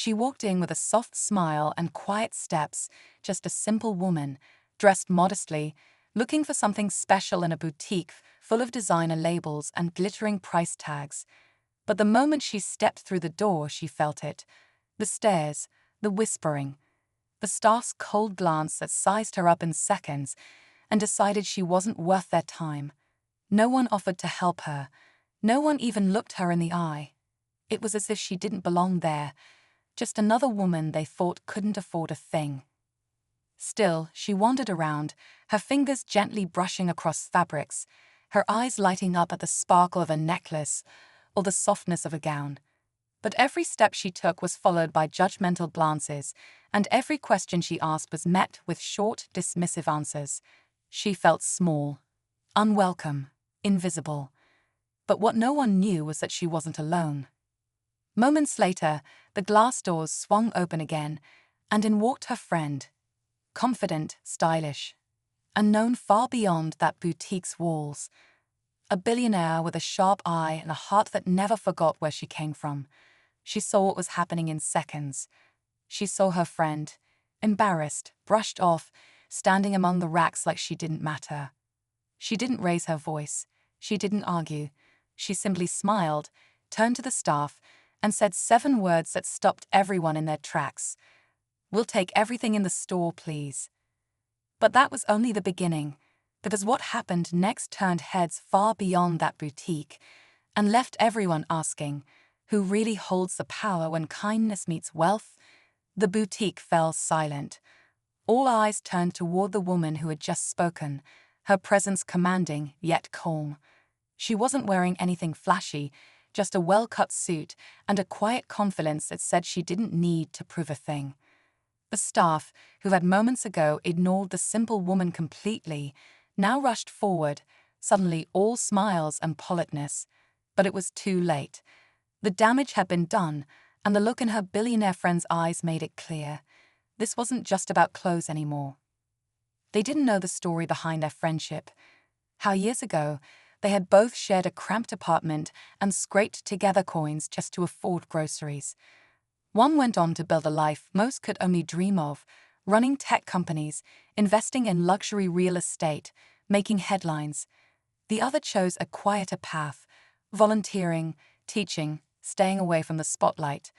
She walked in with a soft smile and quiet steps, just a simple woman, dressed modestly, looking for something special in a boutique full of designer labels and glittering price tags. But the moment she stepped through the door, she felt it. The stares, the whispering, the staff's cold glance that sized her up in seconds and decided she wasn't worth their time. No one offered to help her. No one even looked her in the eye. It was as if she didn't belong there, just another woman they thought couldn't afford a thing. Still, she wandered around, her fingers gently brushing across fabrics, her eyes lighting up at the sparkle of a necklace or the softness of a gown. But every step she took was followed by judgmental glances, and every question she asked was met with short, dismissive answers. She felt small, unwelcome, invisible. But what no one knew was that she wasn't alone. Moments later, the glass doors swung open again, and in walked her friend. Confident, stylish, and known far beyond that boutique's walls. A billionaire with a sharp eye and a heart that never forgot where she came from. She saw what was happening in seconds. She saw her friend, embarrassed, brushed off, standing among the racks like she didn't matter. She didn't raise her voice. She didn't argue. She simply smiled, turned to the staff, and said 7 words that stopped everyone in their tracks. "We'll take everything in the store, please." But that was only the beginning, because what happened next turned heads far beyond that boutique and left everyone asking, who really holds the power when kindness meets wealth? The boutique fell silent. All eyes turned toward the woman who had just spoken, her presence commanding yet calm. She wasn't wearing anything flashy, just a well-cut suit and a quiet confidence that said she didn't need to prove a thing. The staff, who had moments ago ignored the simple woman completely, now rushed forward, suddenly all smiles and politeness. But it was too late. The damage had been done, and the look in her billionaire friend's eyes made it clear. This wasn't just about clothes anymore. They didn't know the story behind their friendship. How years ago, they had both shared a cramped apartment and scraped together coins just to afford groceries. One went on to build a life most could only dream of, running tech companies, investing in luxury real estate, making headlines. The other chose a quieter path, volunteering, teaching, staying away from the spotlight.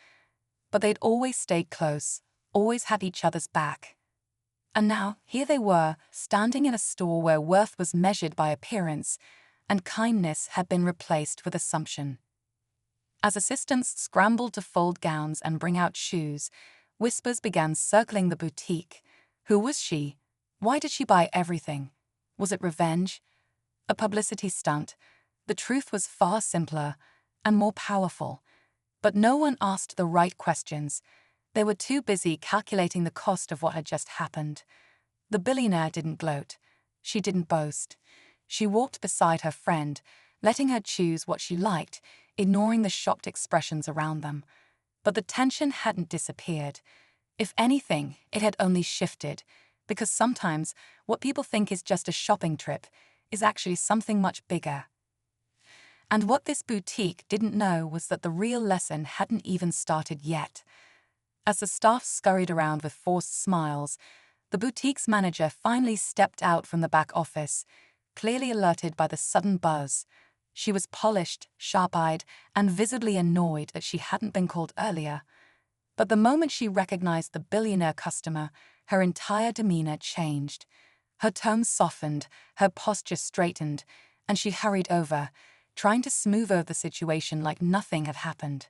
But they'd always stayed close, always had each other's back. And now, here they were, standing in a store where worth was measured by appearance, and kindness had been replaced with assumption. As assistants scrambled to fold gowns and bring out shoes, whispers began circling the boutique. Who was she? Why did she buy everything? Was it revenge? A publicity stunt? The truth was far simpler and more powerful. But no one asked the right questions. They were too busy calculating the cost of what had just happened. The billionaire didn't gloat. She didn't boast. She walked beside her friend, letting her choose what she liked, ignoring the shocked expressions around them. But the tension hadn't disappeared. If anything, it had only shifted, because sometimes what people think is just a shopping trip is actually something much bigger. And what this boutique didn't know was that the real lesson hadn't even started yet. As the staff scurried around with forced smiles, the boutique's manager finally stepped out from the back office, clearly alerted by the sudden buzz. She was polished, sharp-eyed, and visibly annoyed that she hadn't been called earlier. But the moment she recognized the billionaire customer, her entire demeanor changed. Her tone softened, her posture straightened, and she hurried over, trying to smooth over the situation like nothing had happened.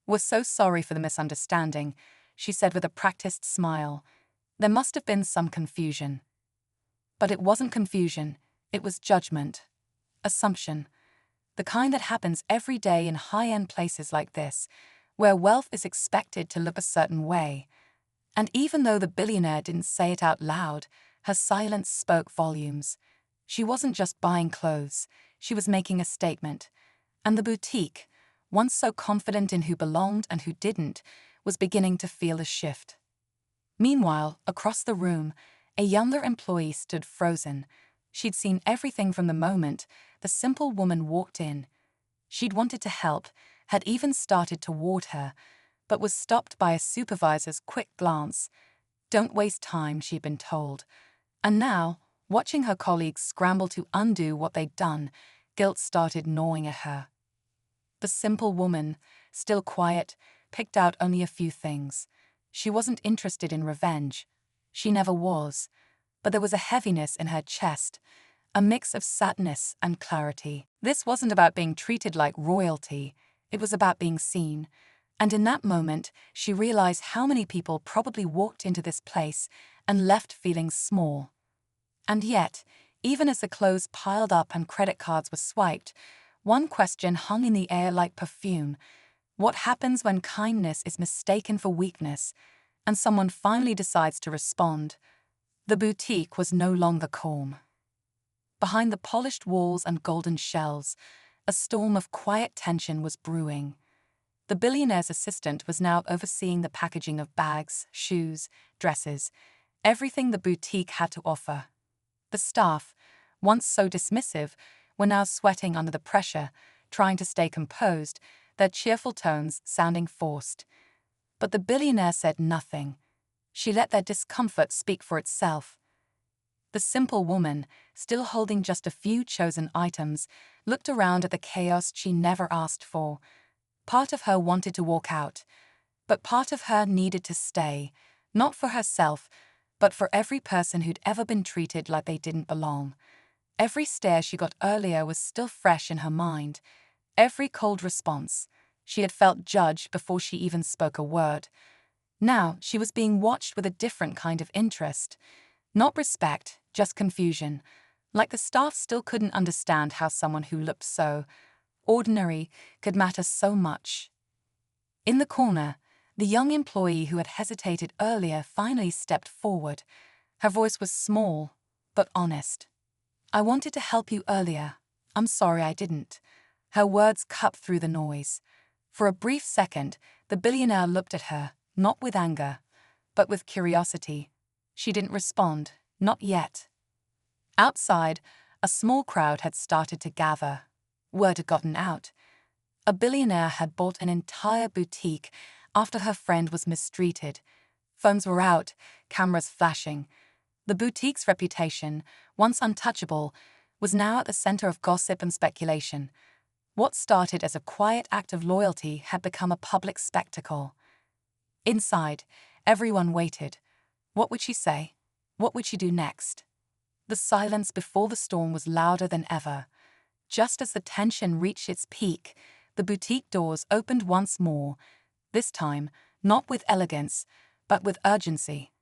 "We're so sorry for the misunderstanding," she said with a practiced smile. "There must have been some confusion." But it wasn't confusion, it was judgment. Assumption. The kind that happens every day in high-end places like this, where wealth is expected to look a certain way. And even though the billionaire didn't say it out loud, her silence spoke volumes. She wasn't just buying clothes, she was making a statement. And the boutique, once so confident in who belonged and who didn't, was beginning to feel a shift. Meanwhile, across the room, a younger employee stood frozen. She'd seen everything from the moment the simple woman walked in. She'd wanted to help, had even started toward her, but was stopped by a supervisor's quick glance. Don't waste time, she'd been told. And now, watching her colleagues scramble to undo what they'd done, guilt started gnawing at her. The simple woman, still quiet, picked out only a few things. She wasn't interested in revenge. She never was. But there was a heaviness in her chest, a mix of sadness and clarity. This wasn't about being treated like royalty. It was about being seen. And in that moment, she realized how many people probably walked into this place and left feeling small. And yet, even as the clothes piled up and credit cards were swiped, one question hung in the air like perfume. What happens when kindness is mistaken for weakness, and someone finally decides to respond? The boutique was no longer calm. Behind the polished walls and golden shelves, a storm of quiet tension was brewing. The billionaire's assistant was now overseeing the packaging of bags, shoes, dresses, everything the boutique had to offer. The staff, once so dismissive, were now sweating under the pressure, trying to stay composed, their cheerful tones sounding forced. But the billionaire said nothing. She let their discomfort speak for itself. The simple woman, still holding just a few chosen items, looked around at the chaos she never asked for. Part of her wanted to walk out, but part of her needed to stay, not for herself, but for every person who'd ever been treated like they didn't belong. Every stare she got earlier was still fresh in her mind. Every cold response. She had felt judged before she even spoke a word. Now she was being watched with a different kind of interest. Not respect, just confusion. Like the staff still couldn't understand how someone who looked so ordinary could matter so much. In the corner, the young employee who had hesitated earlier finally stepped forward. Her voice was small, but honest. "I wanted to help you earlier. I'm sorry I didn't." Her words cut through the noise. For a brief second, the billionaire looked at her, not with anger, but with curiosity. She didn't respond, not yet. Outside, a small crowd had started to gather. Word had gotten out. A billionaire had bought an entire boutique after her friend was mistreated. Phones were out, cameras flashing. The boutique's reputation, once untouchable, was now at the center of gossip and speculation. What started as a quiet act of loyalty had become a public spectacle. Inside, everyone waited. What would she say? What would she do next? The silence before the storm was louder than ever. Just as the tension reached its peak, the boutique doors opened once more, this time not with elegance, but with urgency.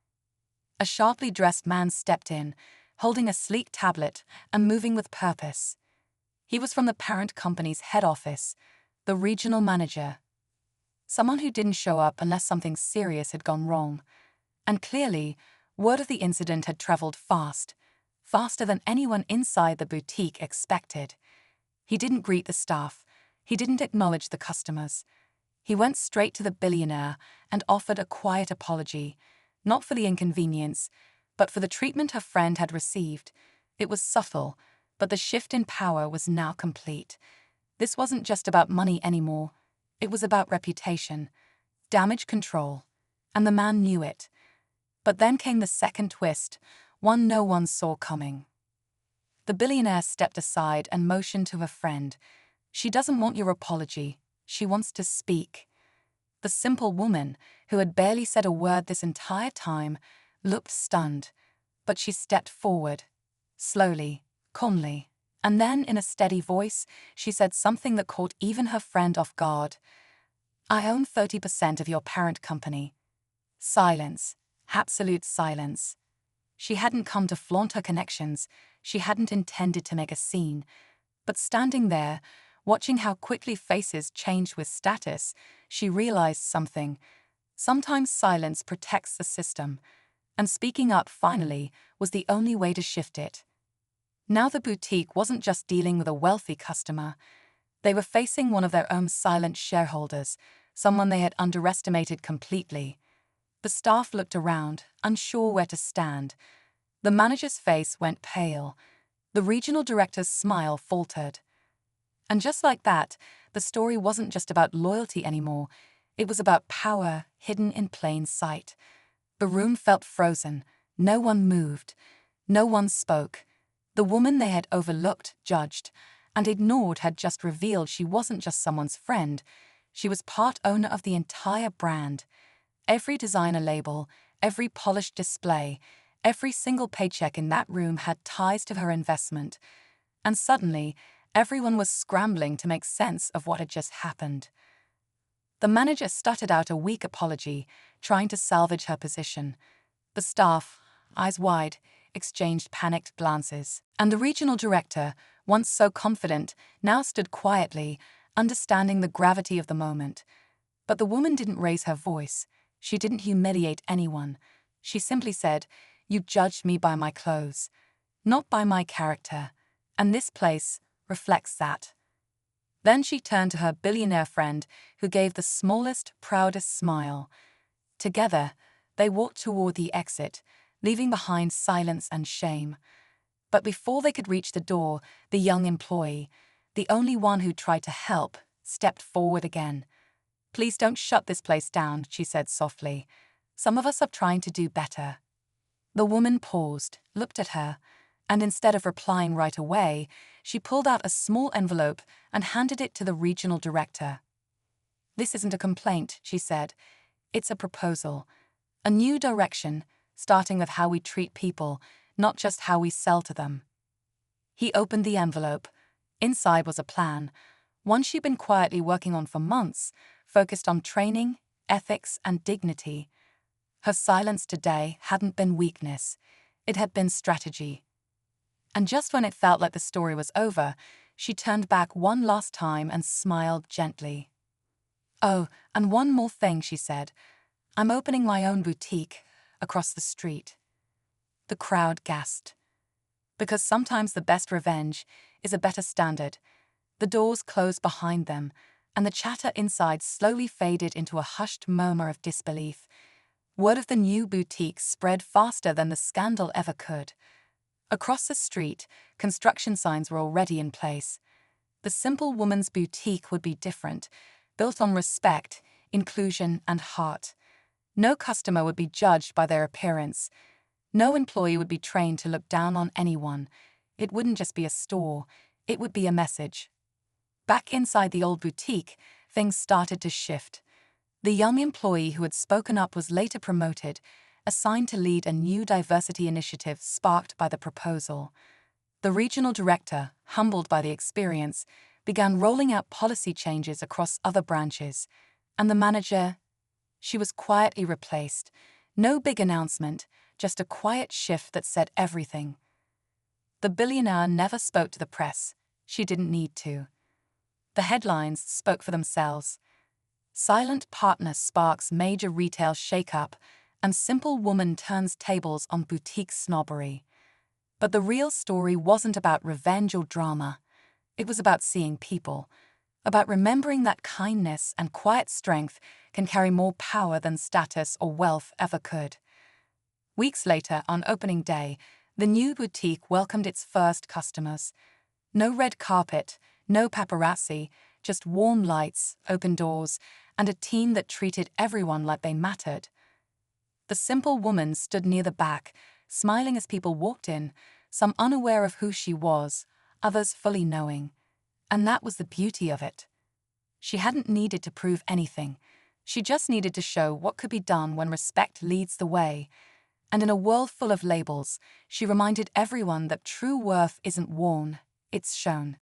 A sharply dressed man stepped in, holding a sleek tablet and moving with purpose. He was from the parent company's head office, the regional manager. Someone who didn't show up unless something serious had gone wrong. And clearly, word of the incident had traveled fast, faster than anyone inside the boutique expected. He didn't greet the staff. He didn't acknowledge the customers. He went straight to the billionaire and offered a quiet apology, not for the inconvenience, but for the treatment her friend had received. It was subtle, but the shift in power was now complete. This wasn't just about money anymore. It was about reputation, damage control, and the man knew it. But then came the second twist, one no one saw coming. The billionaire stepped aside and motioned to her friend. "She doesn't want your apology. She wants to speak." The simple woman, who had barely said a word this entire time, looked stunned, but she stepped forward, slowly, calmly, and then in a steady voice, she said something that caught even her friend off guard. "I own 30% of your parent company." Silence, absolute silence. She hadn't come to flaunt her connections, she hadn't intended to make a scene, but standing there, watching how quickly faces changed with status, she realized something. Sometimes silence protects the system, and speaking up finally was the only way to shift it. Now the boutique wasn't just dealing with a wealthy customer. They were facing one of their own silent shareholders, someone they had underestimated completely. The staff looked around, unsure where to stand. The manager's face went pale. The regional director's smile faltered. And just like that, the story wasn't just about loyalty anymore. It was about power hidden in plain sight. The room felt frozen. No one moved. No one spoke. The woman they had overlooked, judged, and ignored had just revealed she wasn't just someone's friend. She was part owner of the entire brand. Every designer label, every polished display, every single paycheck in that room had ties to her investment. And suddenly, everyone was scrambling to make sense of what had just happened. The manager stuttered out a weak apology, trying to salvage her position. The staff, eyes wide, exchanged panicked glances. And the regional director, once so confident, now stood quietly, understanding the gravity of the moment. But the woman didn't raise her voice. She didn't humiliate anyone. She simply said, "You judged me by my clothes, not by my character. And this place reflects that." Then she turned to her billionaire friend, who gave the smallest, proudest smile. Together, they walked toward the exit, leaving behind silence and shame. But before they could reach the door, the young employee, the only one who tried to help, stepped forward again. "Please don't shut this place down," she said softly. "Some of us are trying to do better." The woman paused, looked at her, and instead of replying right away, she pulled out a small envelope and handed it to the regional director. "This isn't a complaint," she said. "It's a proposal. A new direction, starting with how we treat people, not just how we sell to them." He opened the envelope. Inside was a plan, one she'd been quietly working on for months, focused on training, ethics, and dignity. Her silence today hadn't been weakness. It had been strategy. And just when it felt like the story was over, she turned back one last time and smiled gently. "Oh, and one more thing," she said. "I'm opening my own boutique across the street." The crowd gasped. Because sometimes the best revenge is a better standard. The doors closed behind them, and the chatter inside slowly faded into a hushed murmur of disbelief. Word of the new boutique spread faster than the scandal ever could. Across the street, construction signs were already in place. The simple woman's boutique would be different, built on respect, inclusion, and heart. No customer would be judged by their appearance. No employee would be trained to look down on anyone. It wouldn't just be a store, it would be a message. Back inside the old boutique, things started to shift. The young employee who had spoken up was later promoted, assigned to lead a new diversity initiative sparked by the proposal. The regional director, humbled by the experience, began rolling out policy changes across other branches. And the manager? She was quietly replaced. No big announcement, just a quiet shift that said everything. The billionaire never spoke to the press. She didn't need to. The headlines spoke for themselves. Silent partner sparks major retail shakeup, and simple woman turns tables on boutique snobbery. But the real story wasn't about revenge or drama. It was about seeing people, about remembering that kindness and quiet strength can carry more power than status or wealth ever could. Weeks later, on opening day, the new boutique welcomed its first customers. No red carpet, no paparazzi, just warm lights, open doors, and a team that treated everyone like they mattered. The simple woman stood near the back, smiling as people walked in, some unaware of who she was, others fully knowing. And that was the beauty of it. She hadn't needed to prove anything. She just needed to show what could be done when respect leads the way. And in a world full of labels, she reminded everyone that true worth isn't worn, it's shown.